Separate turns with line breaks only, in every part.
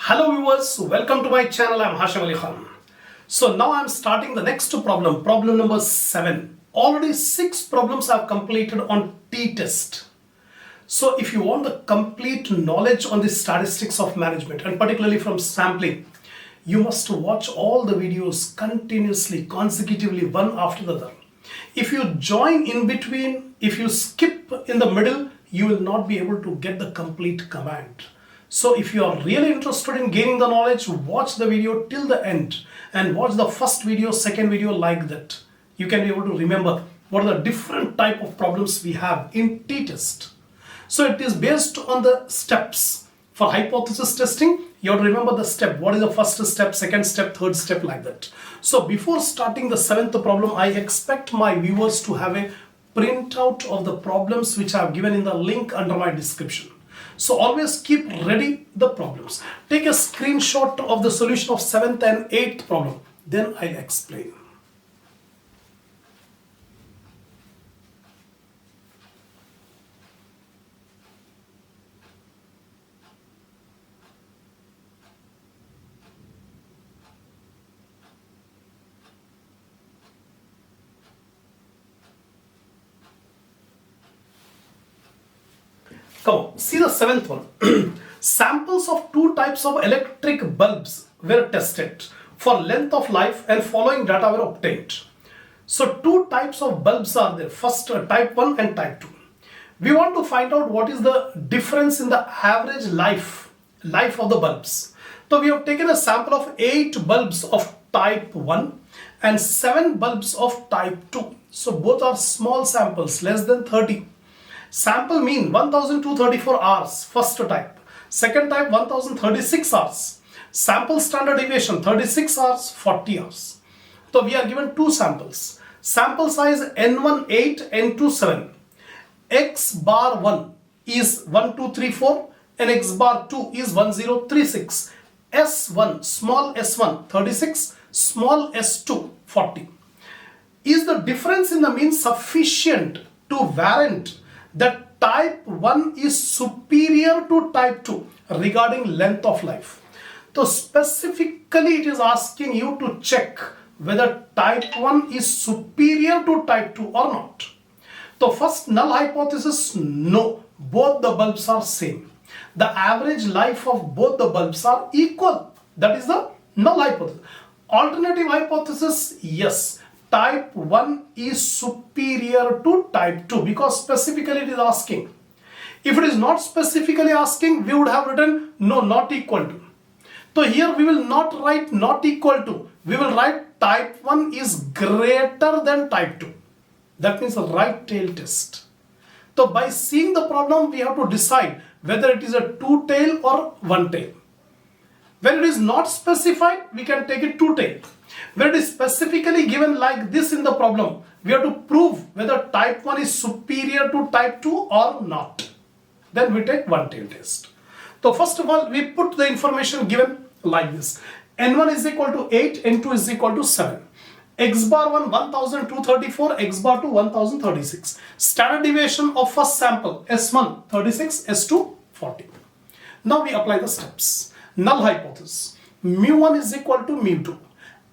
Hello viewers, welcome to my channel. I am Hasham. So now I am starting the next problem, problem number 7. Already 6 problems I have completed on t-test. So if you want the complete knowledge on the statistics of management and particularly from sampling, you must watch all the videos continuously, consecutively, one after the other. If you join in between, if you skip in the middle, you will not be able to get the complete command. So if you are really interested in gaining the knowledge, watch the video till the end and watch the first video, second video like that. You can be able to remember what are the different type of problems we have in t-test. So it is based on the steps. For hypothesis testing, you have to remember the step. What is the first step, second step, third step, like that. So before starting the 7th problem, I expect my viewers to have a printout of the problems which I have given in the link under my description. So always keep ready the problems. Take a screenshot of the solution of 7th and 8th problem. Then I'll explain. Come on, see the 7th one. Samples of 2 types of electric bulbs were tested for length of life and following data were obtained. So 2 types of bulbs are there. First type 1 and type 2. We want to find out what is the difference in the average life of the bulbs. So we have taken a sample of 8 bulbs of type 1 and 7 bulbs of type 2. So both are small samples, less than 30. Sample mean 1234 hours, first type. Second type 1036 hours. Sample standard deviation 36 hours, 40 hours. So we are given 2 samples. Sample size N1 8, N2 7. X bar 1 is 1234 and X bar 2 is 1036. S1, small s1 36, small s2 40. Is the difference in the mean sufficient to warrant that type 1 is superior to type 2 regarding length of life? So specifically it is asking you to check whether type 1 is superior to type 2 or not. So first null hypothesis, no, both the bulbs are same. The average life of both the bulbs are equal. That is the null hypothesis. Alternative hypothesis, yes, type 1 is superior to type 2 because specifically it is asking. If it is not specifically asking, we would have written no, not equal to. So here we will not write not equal to. We will write type 1 is greater than type 2. That means a right tail test. So by seeing the problem, we have to decide whether it is a 2 tail or 1 tail. When it is not specified, we can take it 2 tail. When it is specifically given like this in the problem, we have to prove whether type 1 is superior to type 2 or not. Then we take 1 tail test. So first of all, we put the information given like this. N1 is equal to 8, N2 is equal to 7. X bar 1 1234, X bar 2 1036. Standard deviation of first sample S1 36, S2 40. Now we apply the steps. Null hypothesis. Mu1 is equal to mu2.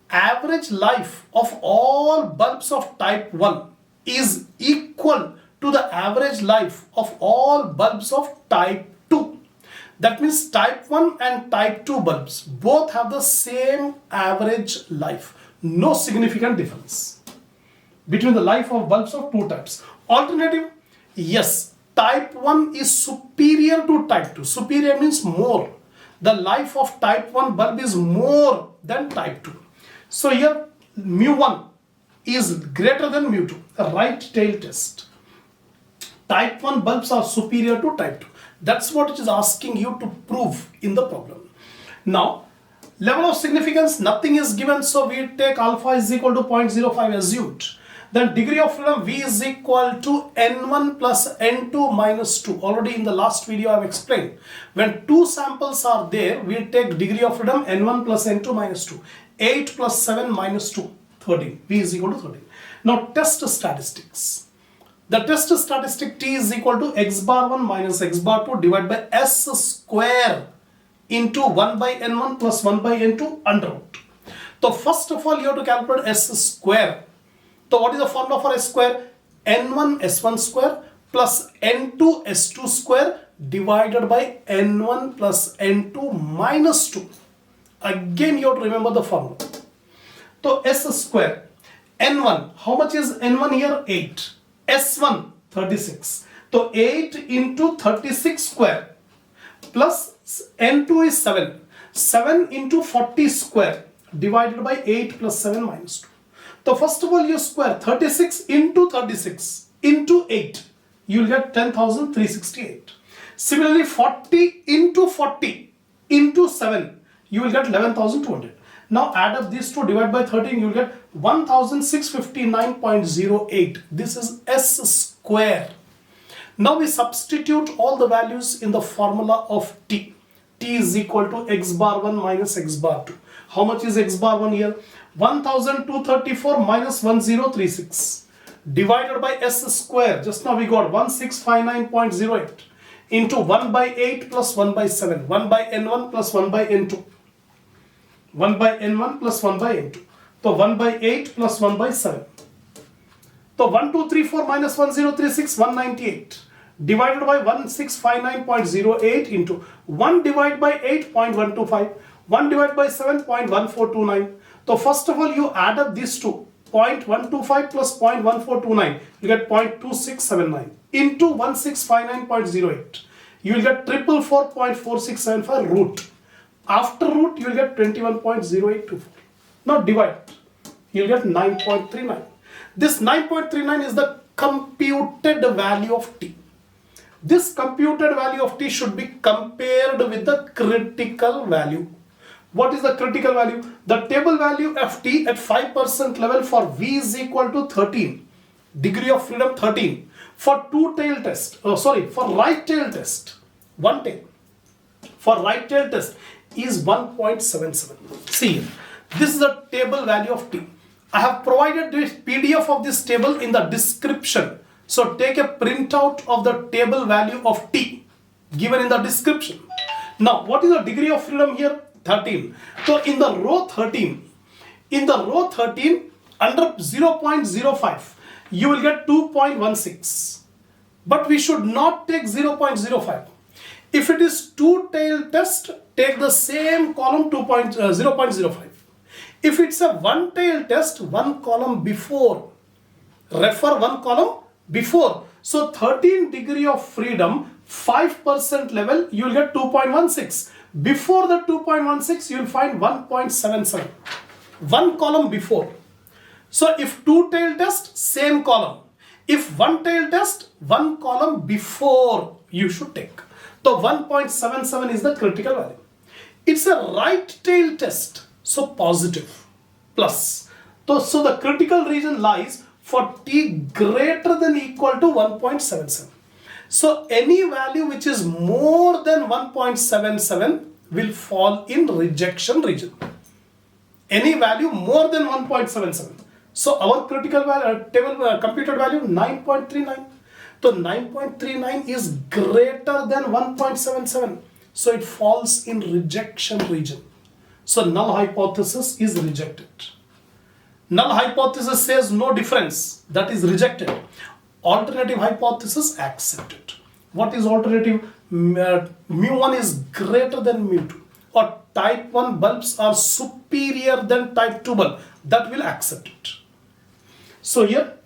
Average life of all bulbs of type 1 is equal to the average life of all bulbs of type 2. That means type 1 and type 2 bulbs both have the same average life. No significant difference between the life of bulbs of 2 types. Alternative, yes, type 1 is superior to type 2. Superior means more. The life of type 1 bulb is more than type 2. So here mu1 is greater than mu2, a right tail test. Type 1 bulbs are superior to type 2. That's what it is asking you to prove in the problem. Now, level of significance, nothing is given, so we take alpha is equal to 0.05 assumed. Then degree of freedom, V is equal to N1 plus N2 minus 2. Already in the last video I have explained. When 2 samples are there, we take degree of freedom N1 plus N2 minus 2. 8 plus 7 minus 2, 13. V is equal to 13. Now test statistics. The test statistic T is equal to X bar 1 minus X bar 2 divided by S square into 1 by n1 plus 1 by n2 under root. So first of all, you have to calculate s square. So what is the formula for s square? n1 s1 square plus n2 s2 square divided by n1 plus n2 minus 2. Again, you have to remember the formula. So s square, n1, how much is n1 here? 8. s1, 36. So 8 into 36 square plus n2 is 7. 7 into 40 square divided by 8 plus 7 minus 2. So first of all, you square 36 into 36 into 8. You will get 10,368. Similarly, 40 into 40 into 7. You will get 11,200. Now add up these two, divide by 13, you will get 1659.08. This is s square. Now we substitute all the values in the formula of t. T is equal to x bar 1 minus x bar 2. How much is x bar 1 here? 1234 minus 1036 divided by s square. Just now we got 1659.08 into 1 by 8 plus 1 by 7. 1 by n1 plus 1 by n2. 1 by n1 plus 1 by n2. So 1 by 8 plus 1 by 7. So 1234 minus 1036, 198 divided by 1659.08 into 1 divided by 8.125, 1 divided by 7.1429. So first of all, you add up these two, 0.125 plus 0.1429, you get 0.2679 into 1659.08. You will get 444.4675 root. After root, you will get 21.0824. Now divide, you will get 9.39. This 9.39 is the computed value of t. This computed value of t should be compared with the critical value. What is the critical value? The table value of t at 5% level for v is equal to 13. Degree of freedom 13. For two-tail test, for right-tail test, one tail. For right-tail test is 1.77. See, this is the table value of t. I have provided this PDF of this table in the description. So take a printout of the table value of t given in the description. Now, what is the degree of freedom here? 13. So in the row 13, under 0.05, you will get 2.16. But we should not take 0.05. If it is two-tail test, take the same column 0.05. If it's a one-tail test, one column before. Refer one column before. So 13 degree of freedom, 5% level, you will get 2.16. Before the 2.16, you will find 1.77. One column before. So if two-tail test, same column. If one-tail test, one column before you should take. So 1.77 is the critical value. It's a right-tail test. So positive, plus. So the critical region lies for t greater than equal to 1.77. So any value which is more than 1.77 will fall in rejection region. Any value more than 1.77. So our critical value, computed value 9.39. So 9.39 is greater than 1.77. So it falls in rejection region. So null hypothesis is rejected. Null hypothesis says no difference. That is rejected. Alternative hypothesis accepted. What is alternative? Mu1 is greater than mu2. Or type 1 bulbs are superior than type 2 bulb. That will accept it. So here,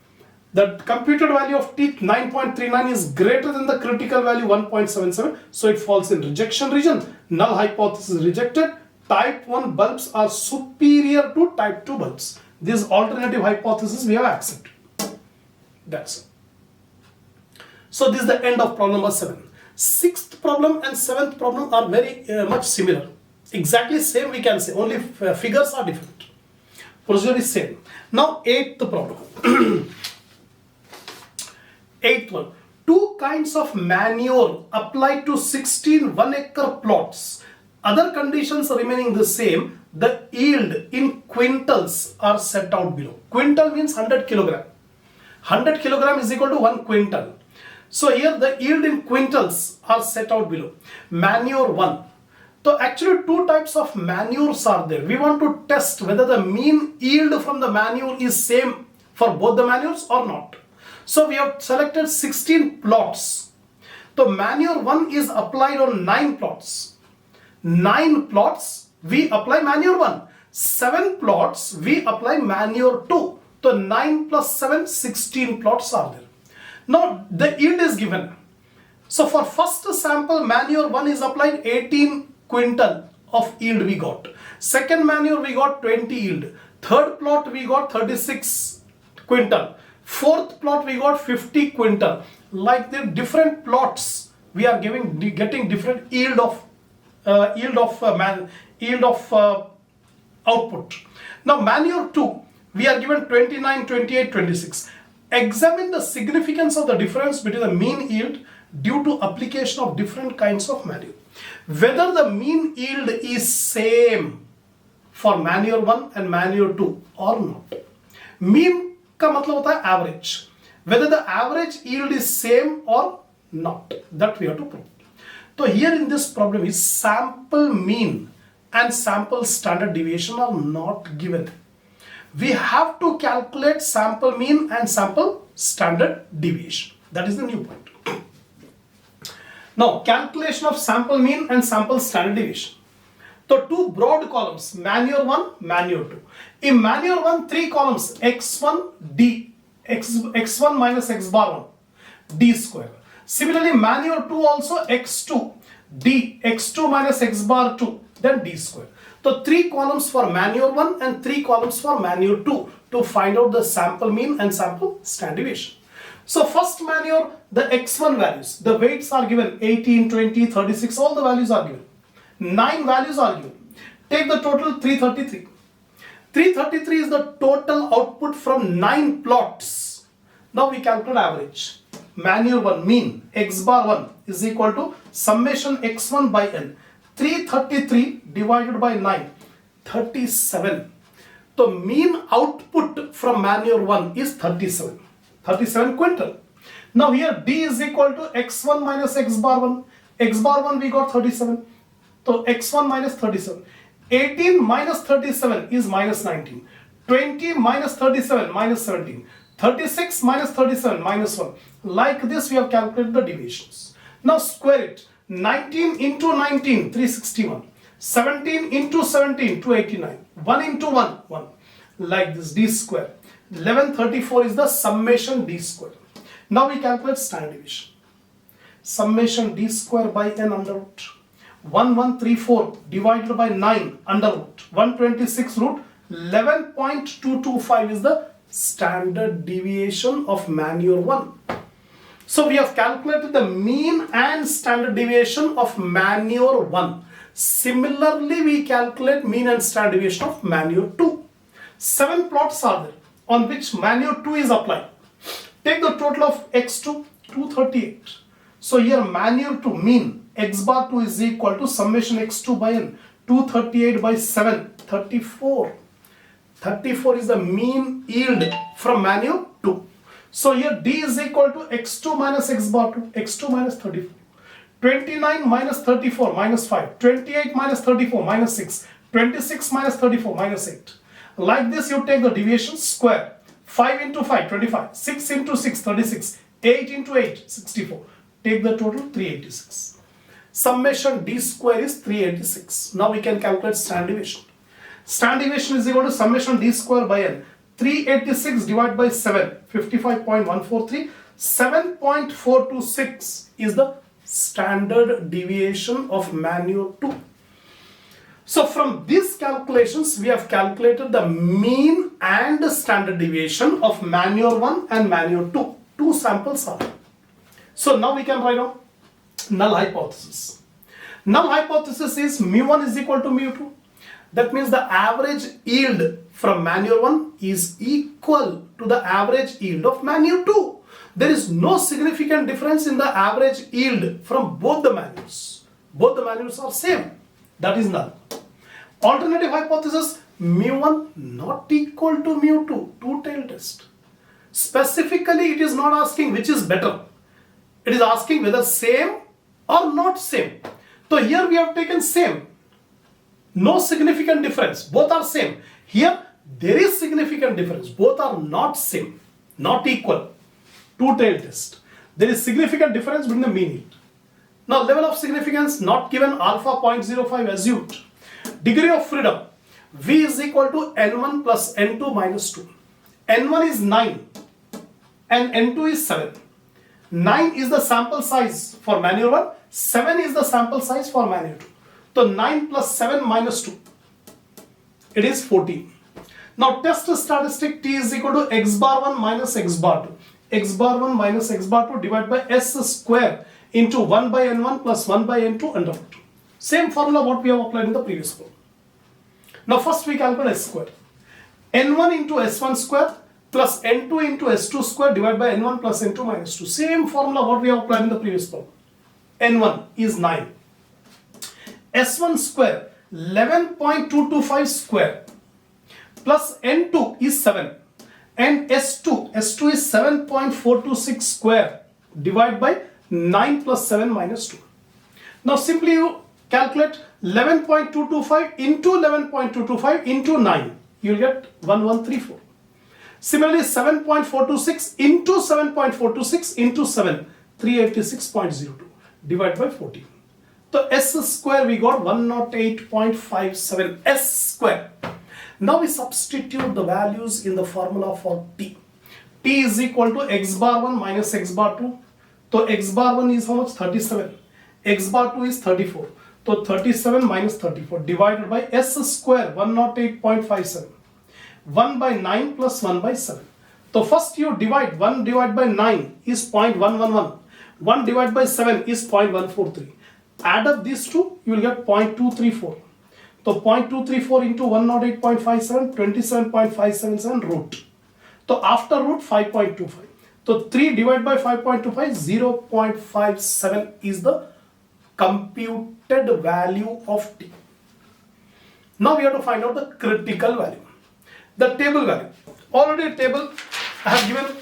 the computed value of t 9.39 is greater than the critical value 1.77. So it falls in rejection region. Null hypothesis rejected. Type 1 bulbs are superior to type 2 bulbs. This alternative hypothesis we have accepted. That's it. So this is the end of problem number 7. Sixth problem and seventh problem are very much similar. Exactly same we can say, only figures are different. Procedure is same. Now eighth problem. Eighth one. Two kinds of manure applied to 16 1-acre plots. Other conditions remaining the same. The yield in quintals are set out below. Quintal means 100 kilogram. 100 kilogram is equal to 1 quintal. So here the yield in quintals are set out below. Manure 1. So actually two types of manures are there. We want to test whether the mean yield from the manure is same for both the manures or not. So we have selected 16 plots. So manure 1 is applied on 9 plots. 9 plots we apply manure 1. 7 plots we apply manure 2. So 9 plus 7, 16 plots are there. Now the yield is given. So for first sample manure 1 is applied, 18 quintal of yield we got. Second manure we got 20 yield. Third plot we got 36 quintal. Fourth plot we got 50 quintal. Like the different plots we are getting different yield of output. Now manure 2 we are given 29, 28, 26. Examine the significance of the difference between the mean yield due to application of different kinds of manure. Whether the mean yield is same for manure 1 and manure 2 or not. Mean का मतलब होता है average. Whether the average yield is same or not, that we have to prove. So here in this problem is sample mean and sample standard deviation are not given. We have to calculate sample mean and sample standard deviation. That is the new point. Now calculation of sample mean and sample standard deviation. So two broad columns, manure 1, manure 2. In manure 1, 3 columns, x1, d, x1 minus x bar 1, d square. Similarly, manure 2 also x2, d, x2 minus x bar 2, then d square. So 3 columns for manure 1 and 3 columns for manure 2 to find out the sample mean and sample standard deviation. So first manure, the x1 values, the weights are given 18, 20, 36, all the values are given. 9 values are given. Take the total 333. 333 is the total output from 9 plots. Now we calculate average. Manure 1 mean x bar 1 is equal to summation x1 by n. 333 divided by 9, 37. So mean output from manure 1 is 37. 37 quintal. Now here d is equal to x1 minus x bar 1. X bar 1 we got 37. So x1 minus 37. 18 minus 37 is minus 19. 20 minus 37 minus 17. 36 minus 37 minus 1. Like this we have calculated the deviations. Now square it. 19 into 19, 361. 17 into 17, 289. 1 into 1, 1. Like this, d square. 1134 is the summation d square. Now we calculate standard deviation. Summation d square by n under root. 1134 divided by 9 under root. 126 root. 11.225 is the standard deviation of manure 1. So we have calculated the mean and standard deviation of manure 1. Similarly, we calculate mean and standard deviation of manure 2. 7 plots are there on which manure 2 is applied. Take the total of x2, 238. So here manure 2 mean x bar 2 is equal to summation x2 by n. 238 by 7, 34. 34 is the mean yield from manure 2. So here d is equal to x2 minus x bar 2, x2 minus 34. 29 minus 34 minus 5, 28 minus 34 minus 6, 26 minus 34 minus 8. Like this you take the deviation square. 5 into 5, 25. 6 into 6, 36. 8 into 8, 64. Take the total 386. Summation d square is 386. Now we can calculate standard deviation. Standard deviation is equal to summation d square by n. 386 divided by 7, 55.143. 7.426 is the standard deviation of manure 2. So from these calculations, we have calculated the mean and standard deviation of manure 1 and manure 2. Two samples are there. So now we can write down null hypothesis. Null hypothesis is mu1 is equal to mu2. That means the average yield from manure 1 is equal to the average yield of manure 2. There is no significant difference in the average yield from both the manures. Both the manures are same. That is null. Alternative hypothesis, mu1 not equal to mu2, two-tailed test. Specifically, it is not asking which is better. It is asking whether same or not same. So here we have taken same. No significant difference. Both are same. Here, there is significant difference. Both are not same, not equal. Two-tailed test. There is significant difference between the mean yield. Now, level of significance not given, alpha 0.05 assumed. Degree of freedom, V is equal to N1 plus N2 minus 2. N1 is 9 and N2 is 7. 9 is the sample size for manual 1, 7 is the sample size for manual 2. So 9 plus 7 minus 2, it is 14. Now test statistic T is equal to x bar 1 minus x bar 2. X bar 1 minus x bar 2 divided by S square into 1 by N1 plus 1 by N2 under root 2. Same formula what we have applied in the previous problem. Now first we calculate S square. N1 into S1 square plus N2 into S2 square divided by N1 plus N2 minus 2. Same formula what we have applied in the previous problem. N1 is 9. S1 square 11.225 square plus N2 is 7 and S2 is 7.426 square divided by 9 plus 7 minus 2. Now simply you calculate 11.225 into 11.225 into 9. You will get 1134. Similarly 7.426 into 7.426 into 7, 386.02 divided by 14. So S square we got 108.57 S square. Now we substitute the values in the formula for T. T is equal to x bar 1 minus x bar 2. So x bar 1 is how much? 37. X bar 2 is 34. So 37 minus 34 divided by S square 108.57. 1 by 9 plus 1 by 7. So first you divide 1 divided by 9 is 0.111. 1 divided by 7 is 0.143. Add up these two, you will get 0.234. So 0.234 into 108.57, 27.577 root. So after root 5.25. So 3 divided by 5.25, 0.57 is the computed value of T. Now we have to find out the critical value. The table value. Already a table I have given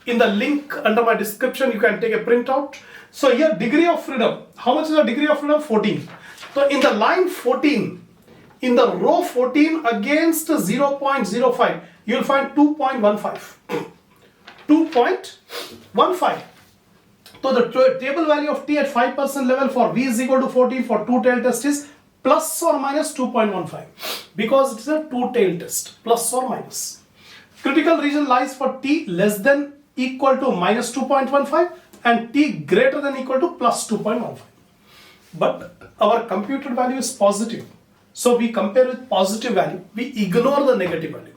in the link under my description. You can take a printout. So here degree of freedom. How much is the degree of freedom? 14. So in the line 14, in the row 14 against 0.05, you will find 2.15. 2.15. So the table value of T at 5% level for V is equal to 14 for two-tailed test is plus or minus 2.15 because it is a two-tailed test, plus or minus. Critical region lies for T less than equal to minus 2.15 and T greater than equal to plus 2.15. But our computed value is positive. So we compare with positive value, we ignore the negative value.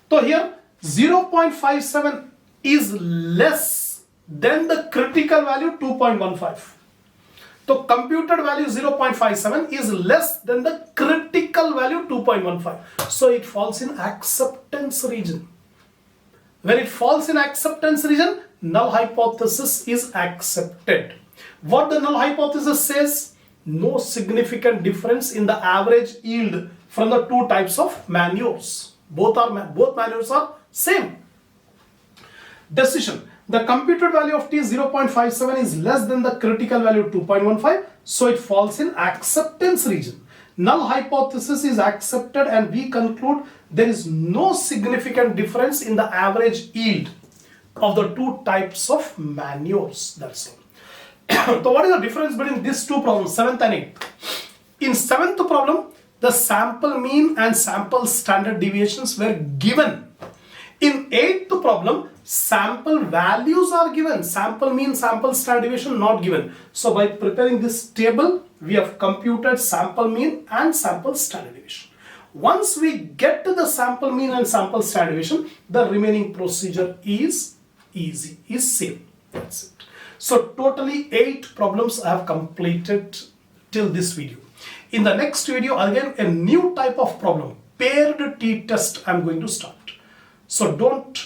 So here 0.57 is less than the critical value 2.15. So computed value 0.57 is less than the critical value 2.15. So it falls in acceptance region. When it falls in acceptance region, null hypothesis is accepted. What the null hypothesis says? No significant difference in the average yield from the two types of manures. Both manures are same. Decision. The computed value of T 0.57 is less than the critical value 2.15. So it falls in acceptance region. Null hypothesis is accepted and we conclude there is no significant difference in the average yield of the two types of manures. That's all. So what is the difference between these two problems, 7th and 8th? In 7th problem, the sample mean and sample standard deviations were given. In 8th problem, sample values are given. Sample mean, sample standard deviation not given. So by preparing this table, we have computed sample mean and sample standard deviation. Once we get to the sample mean and sample standard deviation, the remaining procedure is easy, is same. That's it. So totally 8 problems I have completed till this video. In the next video, again a new type of problem, paired t-test I am going to start. So don't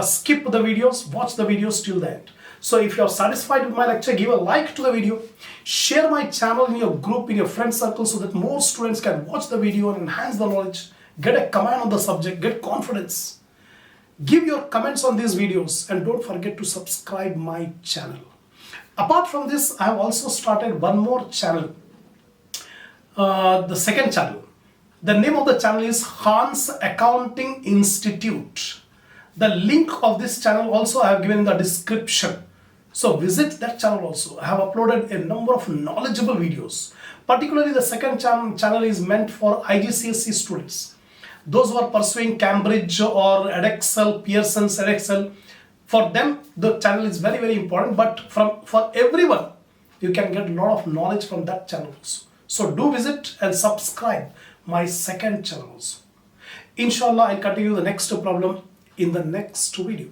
skip the videos, watch the videos till the end. So if you are satisfied with my lecture, give a like to the video, share my channel in your group, in your friend circle so that more students can watch the video and enhance the knowledge, get a command on the subject, get confidence. Give your comments on these videos and don't forget to subscribe my channel. Apart from this, I have also started one more channel, the second channel. The name of the channel is Hans Accounting Institute. The link of this channel also I have given in the description. So visit that channel also. I have uploaded a number of knowledgeable videos. Particularly the second channel is meant for IGCSE students. Those who are pursuing Cambridge or Edexcel, Pearson's Edexcel, for them the channel is very, very important. But for everyone, you can get a lot of knowledge from that channel also. So do visit and subscribe my second channel also. Inshallah, I'll continue the next problem in the next video.